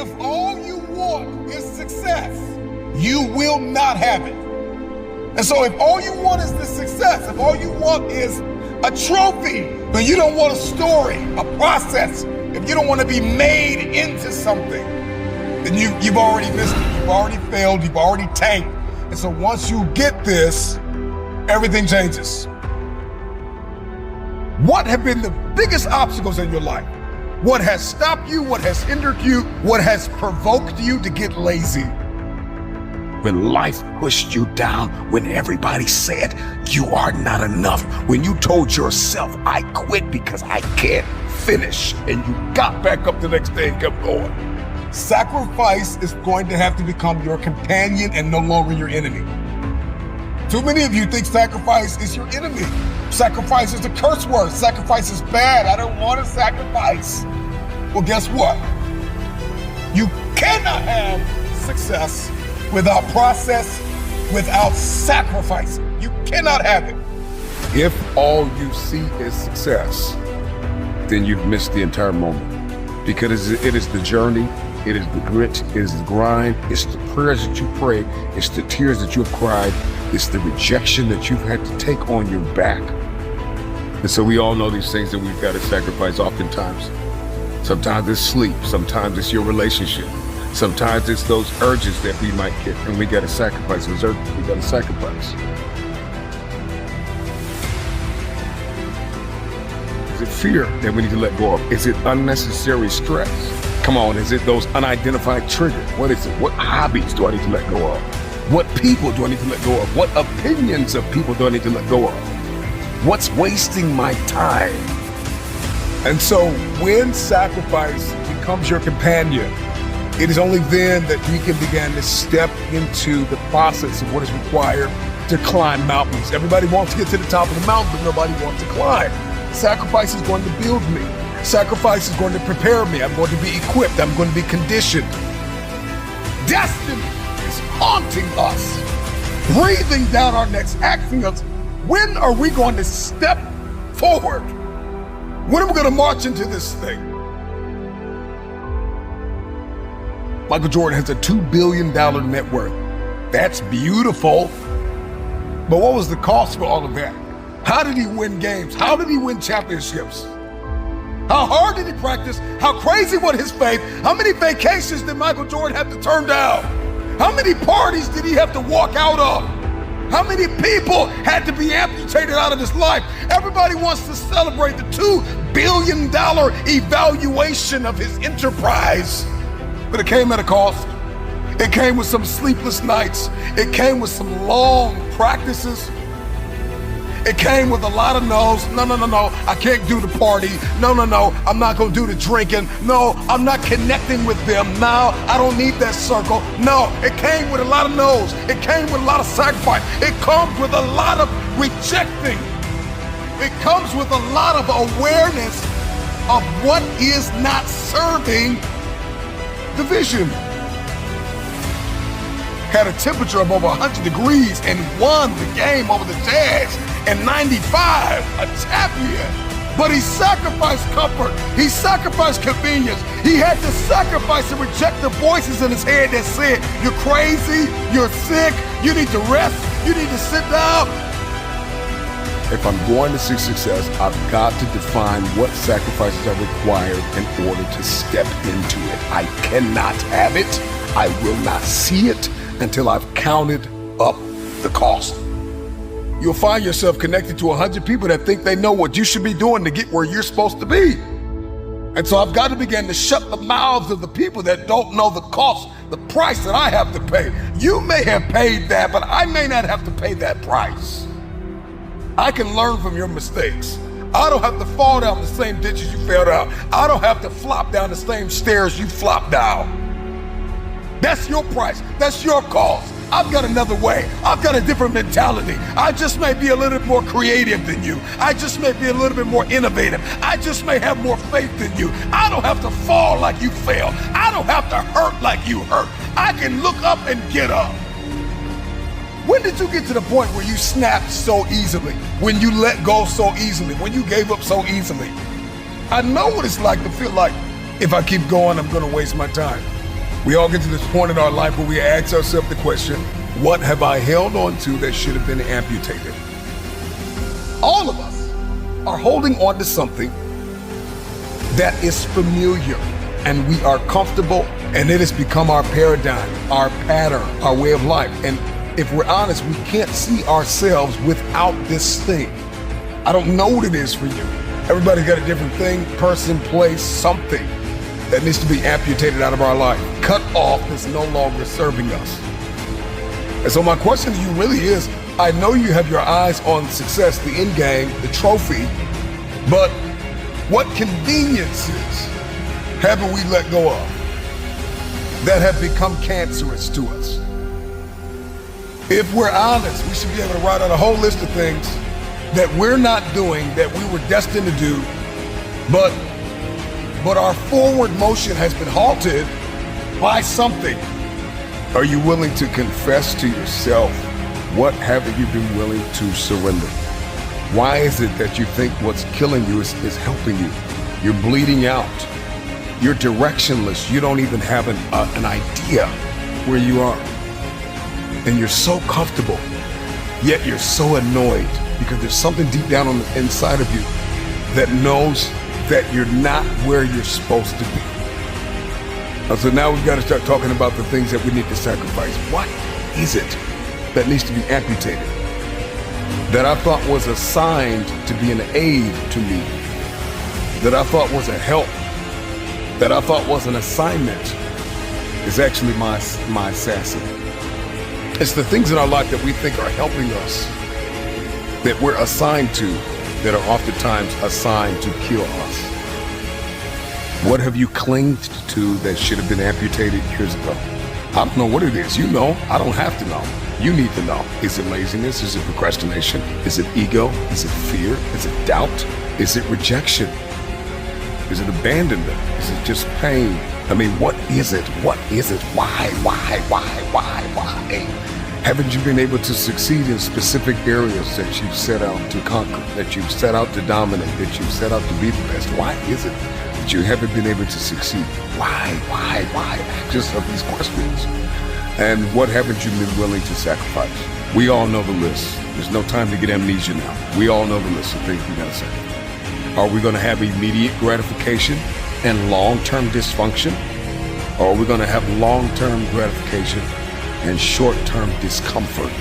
If all you want is success, you will not have it. And so if all you want is the success, if all you want is a trophy, but you don't want a story, a process, if you don't want to be made into something, then you've already missed it. You've already failed. You've already tanked. And so once you get this, everything changes. What have been the biggest obstacles in your life? What has stopped you? What has hindered you? What has provoked you to get lazy? When life pushed you down, when everybody said you are not enough, when you told yourself, I quit because I can't finish, and you got back up the next day and kept going. Sacrifice is going to have to become your companion and no longer your enemy. Too many of you think sacrifice is your enemy. Sacrifice is a curse word. Sacrifice is bad. I don't want to sacrifice. Well, guess what? You cannot have success without process, without sacrifice. You cannot have it. If all you see is success, then you've missed the entire moment. Because it is the journey, it is the grit, it is the grind, it's the prayers that you pray, it's the tears that you've cried, it's the rejection that you've had to take on your back. And so we all know these things that we've got to sacrifice oftentimes. Sometimes it's sleep, sometimes it's your relationship, sometimes it's those urges that we might get, and we got to sacrifice those urges, we got to sacrifice. Is it fear that we need to let go of? Is it unnecessary stress? Come on, is it those unidentified triggers? What is it? What hobbies do I need to let go of? What people do I need to let go of? What opinions of people do I need to let go of? What's wasting my time? And so when sacrifice becomes your companion, it is only then that you can begin to step into the process of what is required to climb mountains. Everybody wants to get to the top of the mountain, but nobody wants to climb. Sacrifice is going to build me. Sacrifice is going to prepare me. I'm going to be equipped. I'm going to be conditioned. Destiny is haunting us, breathing down our necks, asking us, when are we going to step forward? When are we going to march into this thing? Michael Jordan has a $2 billion net worth. That's beautiful. But what was the cost for all of that? How did he win games? How did he win championships? How hard did he practice? How crazy was his faith? How many vacations did Michael Jordan have to turn down? How many parties did he have to walk out of? How many people had to be amputated out of his life? Everybody wants to celebrate the $2 billion evaluation of his enterprise. But it came at a cost. It came with some sleepless nights. It came with some long practices. It came with a lot of no's. No, I can't do the party. No, I'm not gonna do the drinking. No, I'm not connecting with them. No, I don't need that circle. No, it came with a lot of no's. It came with a lot of sacrifice. It comes with a lot of rejecting. It comes with a lot of awareness of what is not serving the vision. Had a temperature of over 100 degrees and won the game over the Jazz in '95, a champion. But he sacrificed comfort. He sacrificed convenience. He had to sacrifice and reject the voices in his head that said, you're crazy, you're sick, you need to rest, you need to sit down. If I'm going to see success, I've got to define what sacrifices are required in order to step into it. I cannot have it. I will not see it until I've counted up the cost. You'll find yourself connected to 100 people that think they know what you should be doing to get where you're supposed to be. And so I've got to begin to shut the mouths of the people that don't know the cost, the price that I have to pay. You may have paid that, but I may not have to pay that price. I can learn from your mistakes. I don't have to fall down the same ditches you fell down. I don't have to flop down the same stairs you flopped down. That's your price. That's your cost. I've got another way. I've got a different mentality. I just may be a little bit more creative than you. I just may be a little bit more innovative. I just may have more faith than you. I don't have to fall like you fell. I don't have to hurt like you hurt. I can look up and get up. When did you get to the point where you snapped so easily? When you let go so easily? When you gave up so easily? I know what it's like to feel like if I keep going, I'm gonna waste my time. We all get to this point in our life where we ask ourselves the question, what have I held on to that should have been amputated? All of us are holding on to something that is familiar and we are comfortable, and it has become our paradigm, our pattern, our way of life. And if we're honest, we can't see ourselves without this thing. I don't know what it is for you. Everybody's got a different thing, person, place, something that needs to be amputated out of our life, cut off, that's no longer serving us. And so my question to you really is, I know you have your eyes on success, the end game, the trophy, but what conveniences haven't we let go of that have become cancerous to us? If we're honest, we should be able to write out a whole list of things that we're not doing, that we were destined to do, but our forward motion has been halted by something. Are you willing to confess to yourself, what haven't you been willing to surrender? Why is it that you think what's killing you is helping you? You're bleeding out. You're directionless. You don't even have an idea where you are. And you're so comfortable, yet you're so annoyed because there's something deep down on the inside of you that knows that you're not where you're supposed to be. And so now we've got to start talking about the things that we need to sacrifice. What is it that needs to be amputated? That I thought was assigned to be an aid to me, that I thought was a help, that I thought was an assignment, is actually my assassin. It's the things in our life that we think are helping us, that we're assigned to, that are oftentimes assigned to kill us. What have you clinged to that should have been amputated years ago? I don't know what it is. You know, I don't have to know. You need to know. Is it laziness? Is it procrastination? Is it ego? Is it fear? Is it doubt? Is it rejection? Is it abandonment? Is it just pain? I mean, what is it? What is it? Why? Haven't you been able to succeed in specific areas that you've set out to conquer, that you've set out to dominate, that you've set out to be the best? Why is it that you haven't been able to succeed? Why? Ask yourself these questions. And what haven't you been willing to sacrifice? We all know the list. There's no time to get amnesia now. We all know the list of things we gotta sacrifice. Are we gonna have immediate gratification and long-term dysfunction? Or are we gonna have long-term gratification and short-term discomfort?